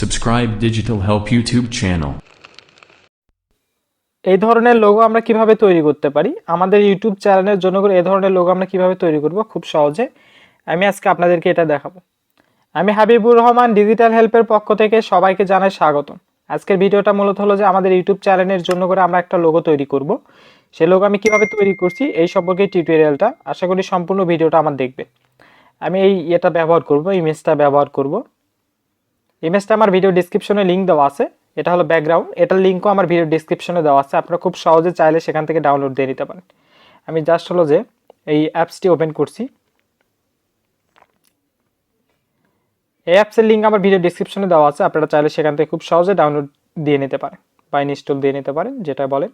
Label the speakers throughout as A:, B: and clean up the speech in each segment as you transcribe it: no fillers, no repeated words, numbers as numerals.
A: Subscribe Digital Help YouTube channel.
B: এই ধরনের logo আমরা কিভাবে তৈরি করতে পারি আমাদের ইউটিউব চ্যানেলের জন্য করে এই ধরনের লোগো আমরা কিভাবে তৈরি করব খুব সহজে আমি আজকে আপনাদেরকে এটা দেখাবো। আমি হাবিবুর রহমান ডিজিটাল হেল্পের পক্ষ থেকে সবাইকে জানাই স্বাগতম। আজকের ভিডিওটা মূলত হলো যে আমাদের ইউটিউব চ্যানেলের জন্য করে আমরা একটা লোগো তৈরি করব। সেই লোগো আমি কিভাবে তৈরি করছি এই সম্পর্কে টিউটোরিয়ালটা আশা করি সম্পূর্ণ ভিডিওটা আমার দেখবে। আমি এটা ব্যবহার করব, ইমেজটা ব্যবহার করব। ইমেজটা আমার ভিডিও ডেসক্রিপশনে লিংক দেওয়া আছে। এটা হলো ব্যাকগ্রাউন্ড, এটার লিংকও আমার ভিডিও ডেসক্রিপশনে দেওয়া আছে। আপনারা খুব সহজে চাইলে সেখান থেকে ডাউনলোড দিয়ে নিতে পারেন। আমি জাস্ট হলো যে এই অ্যাপসটি ওপেন করছি। এই অ্যাপসের লিংক আমার ভিডিও ডেসক্রিপশনে দেওয়া আছে। আপনারা চাইলে সেখান থেকে খুব সহজে ডাউনলোড দিয়ে নিতে পারেন বা ইনস্টল দিয়ে নিতে পারেন, যেটা বলে।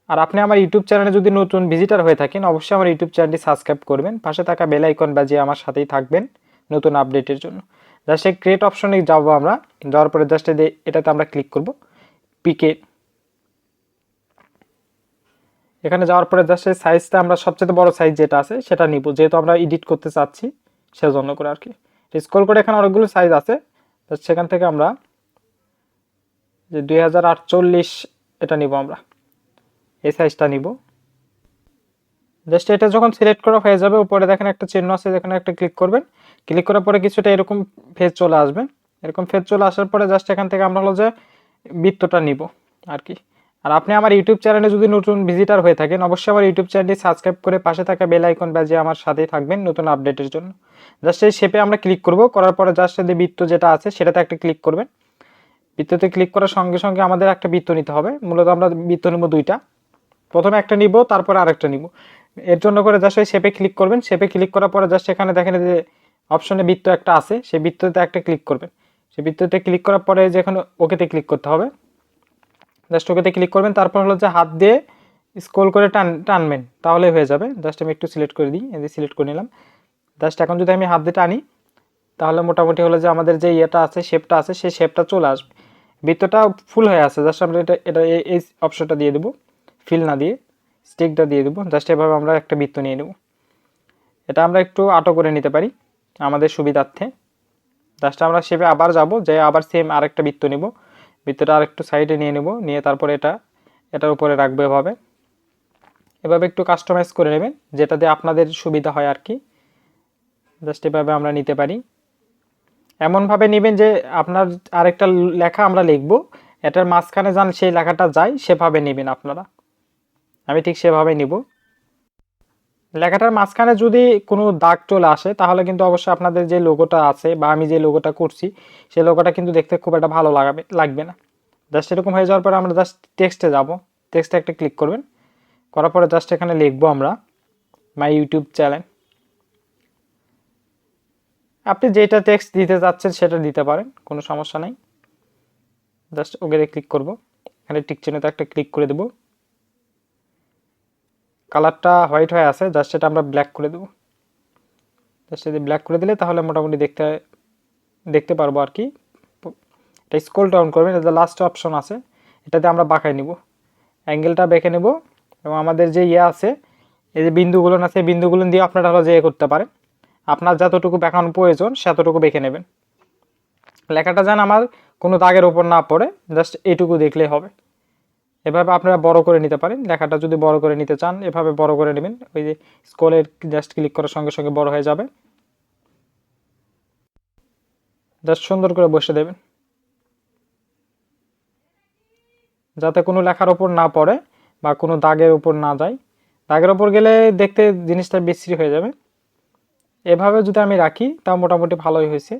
B: আর আপনি আমার ইউটিউব চ্যানেলে যদি নতুন ভিজিটার হয়ে থাকেন অবশ্যই আমার ইউটিউব চ্যানেলটি সাবস্ক্রাইব করবেন, পাশে থাকা বেল আইকন বাজিয়ে আমার সাথেই থাকবেন নতুন আপডেটের জন্য। জাস্ট এই ক্রিয়েট অপশনে যাবো আমরা, যাওয়ার পরে জাস্ট এটাতে আমরা ক্লিক করব পিকে। এখানে যাওয়ার পরে জাস্ট এই সাইজটা আমরা সবচেয়ে বড় সাইজ যেটা আছে সেটা নিব, যেহেতু আমরা এডিট করতে চাচ্ছি সেজন্য করে আর কি। স্ক্রল করে এখানে অনেকগুলো সাইজ আছে, সেখান থেকে আমরা যে 2048 এটা নিব, আমরা এই সাইজটা নিব। জাস্ট এটা যখন সিলেক্ট করা হয়ে যাবে উপরে দেখেন একটা চিহ্ন আছে, যেখানে একটা ক্লিক করবেন। ক্লিক করার পরে কিছুটা এরকম ফেজ চলে আসবে। এরকম ফেজ চলে আসার পরে জাস্ট এখান থেকে আমরা হলো যে বৃত্তটা নিব আর কি। আর আপনি আমার ইউটিউব চ্যানেলে যদি নতুন ভিজিটার হয়ে থাকেন অবশ্যই আমার ইউটিউব চ্যানেলটি সাবস্ক্রাইব করে পাশে থাকা বেল আইকন বাজিয়ে আমার সাথেই থাকবেন নতুন আপডেটের জন্য। জাস্ট এই শেপে আমরা ক্লিক করব, করার পরে জাস্ট এই বৃত্ত যেটা আছে সেটাতে একটা ক্লিক করবেন। বৃত্ততে ক্লিক করার সঙ্গে সঙ্গে আমাদের একটা বৃত্ত নিতে হবে। মূলত আমরা বৃত্ত নিব দুইটা, প্রথমে একটা নিব তারপর আরেকটা নিব। এর জন্য করে জাস্ট ওই শেপে ক্লিক করবেন। শেপে ক্লিক করার পরে জাস্ট এখানে দেখেন যে অপশনে বৃত্ত একটা আছে, সেই বৃত্ততে একটা ক্লিক করবেন। সেই বৃত্ততে ক্লিক করার পরে যে এখানে ওকেতে ক্লিক করতে হবে, জাস্ট ওকেতে ক্লিক করবেন। তারপর হলো যে হাত দিয়ে স্ক্রল করে টানবেন, তাহলে হয়ে যাবে। জাস্ট আমি একটু সিলেক্ট করে দিই, এই যে সিলেক্ট করে নিলাম। জাস্ট এখন যদি আমি হাত দিয়ে টানি তাহলে মোটামুটি হলো যে আমাদের যে ইয়েটা আছে শেপটা আছে সেই শেপটা চলে আসবে। বৃত্তটা ফুল হয়ে আছে, জাস্ট আমরা এটা এই অপশনটা দিয়ে দেবো, ফিল না দিয়ে স্টিকটা দিয়ে দেবো। জাস্ট এভাবে আমরা একটা বৃত্ত নিয়ে নেব। এটা আমরা একটু আটো করে নিতে পারি আমাদের সুবিধার্থে। জাস্ট আমরা শেপে আবার যাব, যে আবার সেম আরেকটা বৃত্ত নেব। বৃত্তটা আরেকটু সাইডে নিয়ে নেব, নিয়ে তারপরে এটার উপরে রাখবো। এভাবে একটু কাস্টমাইজ করে নেবেন যেটা দিয়ে আপনাদের সুবিধা হয় আর কি। জাস্ট এভাবে আমরা নিতে পারি। এমনভাবে নেবেন যে আপনার আরেকটা লেখা আমরা লিখব, এটার মাঝখানে যান সেই লেখাটা যায়, সেভাবে নেবেন আপনারা। আমি ঠিক সেভাবে নিব। লেখাটার মাঝখানে যদি কোনো দাগ চলে আসে তাহলে কিন্তু অবশ্যই আপনাদের যে লোগোটা আছে বা আমি যে লোগোটা করছি সেই লোগোটা কিন্তু দেখতে খুব একটা ভালো লাগবে না। জাস্ট এরকম হয়ে যাওয়ার পরে আমরা জাস্ট টেক্সটে যাব, টেক্সটে একটা ক্লিক করবেন। করার পরে জাস্ট এখানে লিখবো আমরা মাই ইউটিউব চ্যানেল। আপনি যেটা টেক্সট দিতে চাচ্ছেন সেটা দিতে পারেন, কোনো সমস্যা নাই। জাস্ট ওকে ক্লিক করব, এখানে টিক চিহ্নতে একটা ক্লিক করে দেব। কালারটা হোয়াইট হয়ে আছে, জাস্ট এটা আমরা ব্ল্যাক করে দেব। জাস্ট যদি ব্ল্যাক করে দিলে তাহলে মোটামুটি দেখতে পারবো আর কি। এটা স্ক্রল ডাউন করবেন, এটা লাস্ট অপশন আছে, এটাতে আমরা বাঁকাই নিব, অ্যাঙ্গেলটা বেঁকে নেব। এবং আমাদের যে আছে এই যে বিন্দুগুলো আছে, বিন্দুগুলো দিয়ে আপনারা হলো যে করতে পারেন। আপনার যতটুকু বেঁকানো প্রয়োজন সেতটুকু বেঁকে নেবেন। লেখাটা যেন আমার কোনো দাগের উপর না পড়ে, জাস্ট এইটুকু দেখলেই হবে। এভাবে আপনারা বড় করে নিতে পারেন। লেখাটা যদি বড় করে নিতে চান এভাবে বড় করে নেবেন, ওই যে স্ক্রলের জাস্ট ক্লিক করার সঙ্গে সঙ্গে বড় হয়ে যাবে। জাস্ট সুন্দর করে বসে দেবেন যাতে কোনো লেখার উপর না পড়ে বা কোনো দাগের উপর না যায়। দাগের উপর গেলে দেখতে জিনিসটা বিশ্রী হয়ে যাবে। এভাবে যদি আমি রাখি তাও মোটামুটি ভালোই হয়েছে।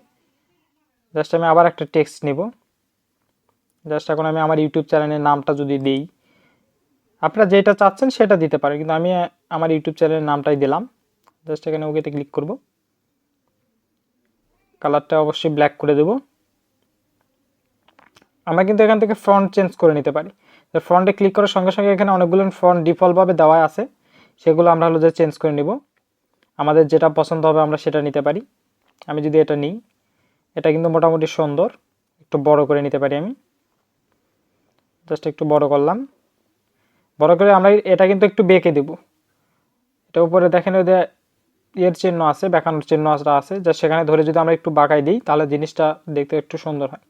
B: জাস্ট আমি আবার একটা টেক্সট নিব। জাস্ট এখন আমি আমার ইউটিউব চ্যানেলের নামটা যদি দিই, আপনারা যেটা চাচ্ছেন সেটা দিতে পারেন, কিন্তু আমি আমার ইউটিউব চ্যানেলের নামটাই দিলাম। জাস্ট এখানে ওকেতে ক্লিক করব। কালারটা অবশ্যই ব্ল্যাক করে দেব। আমরা কিন্তু এখান থেকে ফন্ট চেঞ্জ করে নিতে পারি। ফন্টে ক্লিক করার সঙ্গে সঙ্গে এখানে অনেকগুলো ফন্ট ডিফল্টভাবে দেওয়া আছে, সেগুলো আমরা হলো যে চেঞ্জ করে নিব। আমাদের যেটা পছন্দ হবে আমরা সেটা নিতে পারি। আমি যদি এটা নিই, এটা কিন্তু মোটামুটি সুন্দর, একটু বড় করে নিতে পারি আমি। জাস্ট একটু বড় করলাম, বড় করে আমরা এটা কিন্তু একটু বেঁকে দেব। এটা উপরে দেখেন ওই যে এর চিহ্ন আছে, বেঁকানোর চিহ্ন আছে, যা সেখানে ধরে যদি আমরা একটু বাঁকাই দিই তাহলে জিনিসটা দেখতে একটু সুন্দর হয়।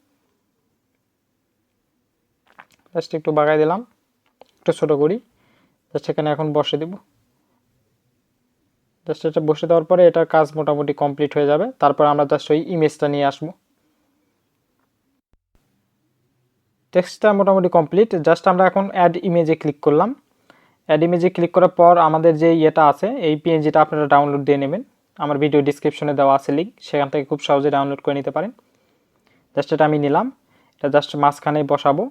B: জাস্ট একটু বাঁকাই দিলাম, একটু ছোট করি, জাস্ট এখানে এখন বসে দিব। জাস্ট এটা বসে দেওয়ার পরে এটার কাজ মোটামুটি কমপ্লিট হয়ে যাবে। তারপর আমরা জাস্ট ওই ইমেজটা নিয়ে আসবো। টেক্সটটা মোটামুটি কমপ্লিট। জাস্ট আমরা এখন অ্যাড ইমেজে ক্লিক করলাম। অ্যাড ইমেজে ক্লিক করার পর আমাদের যে ইয়েটা আছে, এই পিএনজিটা আপনারা ডাউনলোড দিয়ে নেবেন। আমার ভিডিও ডিসক্রিপশনে দেওয়া আছে লিঙ্ক, সেখান থেকে খুব সহজে ডাউনলোড করে নিতে পারেন। জাস্ট এটা আমি নিলাম, এটা জাস্ট মাঝখানে বসাবো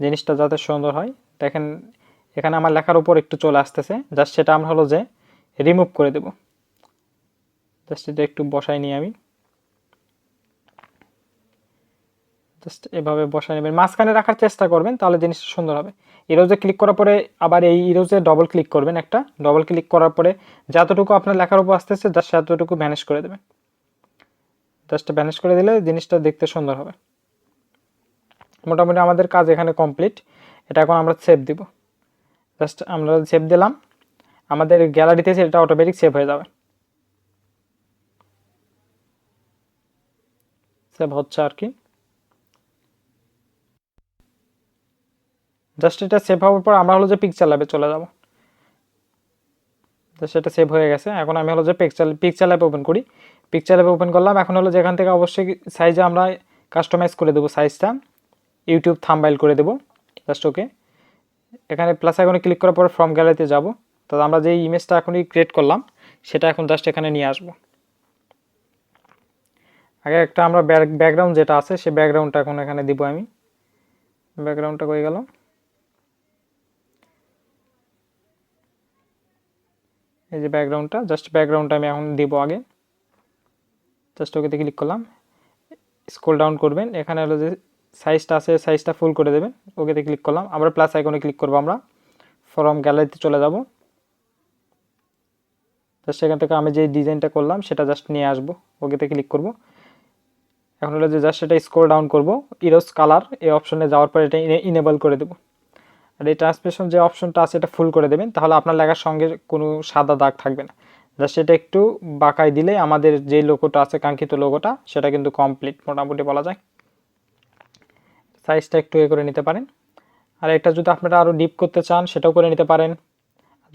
B: জিনিসটা যাতে সুন্দর হয়। দেখেন এখানে আমার লেখার উপর একটু চলে আসতেছে, জাস্ট সেটা আমরা হলো যে রিমুভ করে দেব। জাস্ট এটা একটু বসাই নিই আমি, জাস্ট এভাবে বসাই নেবেন, মাঝখানে রাখার চেষ্টা করবেন, তাহলে জিনিসটা সুন্দর হবে। ইরোজে ক্লিক করার পরে আবার এই ইরোজে ডবল ক্লিক করবেন, একটা ডবল ক্লিক করার পরে যতটুকু আপনার লেখার উপর আসতেছে জাস্ট ততটুকু ভ্যানিশ করে দেবেন। জাস্ট ভ্যানিশ করে দিলে জিনিসটা দেখতে সুন্দর হবে। মোটামুটি আমাদের কাজ এখানে কমপ্লিট। এটা এখন আমরা সেভ দিব। জাস্ট আমরা সেভ দিলাম, আমাদের গ্যালারিতে এটা অটোমেটিক সেভ হয়ে যাবে। সেভ হচ্ছে আর কি। জাস্ট এটা সেভ হওয়ার পর আমরা হলো যে পিকচার চলে যাব। জাস্ট এটা সেভ হয়ে গেছে। এখন আমি হলো যে পিকচার ল্যাব ওপেন করি। পিকচার ল্যাব ওপেন করলাম। এখন হলো যেখান থেকে অবশ্যই সাইজে আমরা কাস্টমাইজ করে দেবো সাইজটা, ইউটিউব থাম্বনেল করে দেবো। জাস্ট ওকে, এখানে প্লাস আইকনে ক্লিক করার পর ফ্রম গ্যালারিতে যাব। তো আমরা যে ইমেজটা এখনই ক্রিয়েট করলাম সেটা এখন জাস্ট এখানে নিয়ে আসবো। আগে একটা আমরা ব্যাকগ্রাউন্ড যেটা আছে সেই ব্যাকগ্রাউন্ডটা এখন এখানে দিব আমি। ব্যাকগ্রাউন্ডটা কই গেল? এই যে ব্যাকগ্রাউন্ডটা, জাস্ট ব্যাকগ্রাউন্ডটা আমি এখন দিব আগে। জাস্ট ওকেতে ক্লিক করলাম, স্ক্রল ডাউন করবেন, এখানে হলো যে সাইজটা আছে সাইজটা ফুল করে দেবেন। ওকেতে ক্লিক করলাম, আবার প্লাস আইকনে ক্লিক করবো, আমরা ফ্রম গ্যালারিতে চলে যাব। জাস্ট এখান থেকে আমি যে ডিজাইনটা করলাম সেটা জাস্ট নিয়ে আসবো, ওকেতে ক্লিক করব। এখন হলো যে জাস্ট এটা স্ক্রল ডাউন করব, ইরোজ কালার এই অপশনে যাওয়ার পর এটা ইনেবল করে দেব। আর এই ট্রান্সলেশন যে অপশনটা আছে এটা ফুল করে দেবেন, তাহলে আপনার লেখার সঙ্গে কোনো সাদা দাগ থাকবে না। জাস্ট এটা একটু বাঁকাই দিলে আমাদের যে লোগোটা আছে কাঙ্ক্ষিত লোগোটা সেটা কিন্তু কমপ্লিট মোটামুটি বলা যায়। সাইজটা একটু করে নিতে পারেন। আর এটা যদি আপনারা আরও ডিপ করতে চান সেটাও করে নিতে পারেন,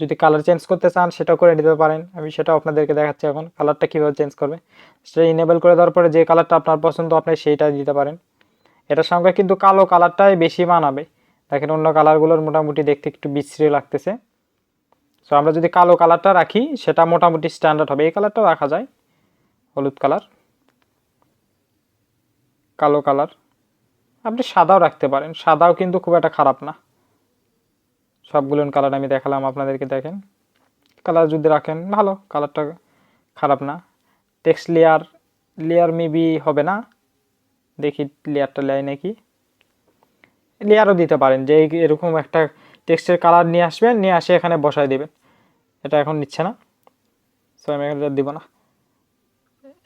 B: যদি কালার চেঞ্জ করতে চান সেটাও করে নিতে পারেন। আমি সেটাও আপনাদেরকে দেখাচ্ছি এখন কালারটা কীভাবে চেঞ্জ করবে। সেটা ইনেবল করে দেওয়ার পরে যে কালারটা আপনার পছন্দ আপনি সেইটা দিতে পারেন। এটার সঙ্গে কিন্তু কালো কালারটাই বেশি মানাবে। দেখেন অন্য কালারগুলোর মোটামুটি দেখতে একটু বিশ্রী লাগতেছে। সো আমরা যদি কালো কালারটা রাখি সেটা মোটামুটি স্ট্যান্ডার্ড হবে। এই কালারটাও রাখা যায়, হলুদ কালার, কালো কালার, আপনি সাদাও রাখতে পারেন, সাদাও কিন্তু খুব একটা খারাপ না। সবগুলো কালার আমি দেখালাম আপনাদেরকে, দেখেন কালার যদি রাখেন ভালো, কালারটা খারাপ না। টেক্সট লেয়ার মেবি হবে না, দেখি লেয়ারটা লেয় নাকি। লেয়ারও দিতে পারেন, যে এরকম একটা টেক্সটের কালার নিয়ে আসবেন, নিয়ে আসে এখানে বসায় দেবেন। এটা এখন নিচ্ছে না, সো আমি এখানে দিব না।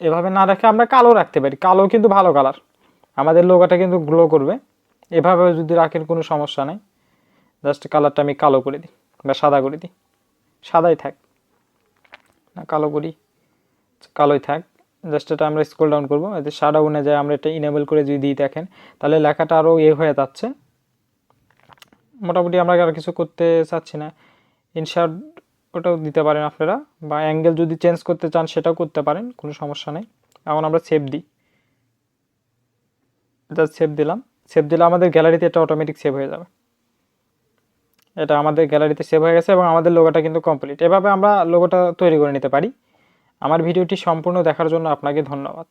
B: এভাবে না রেখে আমরা কালো রাখতে পারি, কালো কিন্তু ভালো কালার, আমাদের লোগোটা কিন্তু গ্লো করবে। এভাবে যদি রাখেন কোনো সমস্যা নেই। জাস্ট কালারটা আমি কালো করে দিই বা সাদা করে দিই, সাদাই থাক না, কালো করি, কালোই থাক। জাস্ট এটা আমরা স্ক্রল ডাউন করবো, এতে শাডো অনুযায়ী আমরা এটা ইনেবল করে যদি দিই দেখেন তাহলে লেখাটা আরও হয়ে যাচ্ছে। মোটামুটি আমরা আর কিছু করতে চাচ্ছি না। ইনশার্ট ওটাও দিতে পারেন আপনারা, বা অ্যাঙ্গেল যদি চেঞ্জ করতে চান সেটাও করতে পারেন, কোনো সমস্যা নেই। এখন আমরা সেভ দিই, জাস্ট সেভ দিলাম। সেভ দিলে আমাদের গ্যালারিতে এটা অটোমেটিক সেভ হয়ে যাবে। এটা আমাদের গ্যালারিতে সেভ হয়ে গেছে এবং আমাদের লোগোটা কিন্তু কমপ্লিট। এভাবে আমরা লোগোটা তৈরি করে নিতে পারি। আমার ভিডিওটি সম্পূর্ণ দেখার জন্য আপনাকে ধন্যবাদ।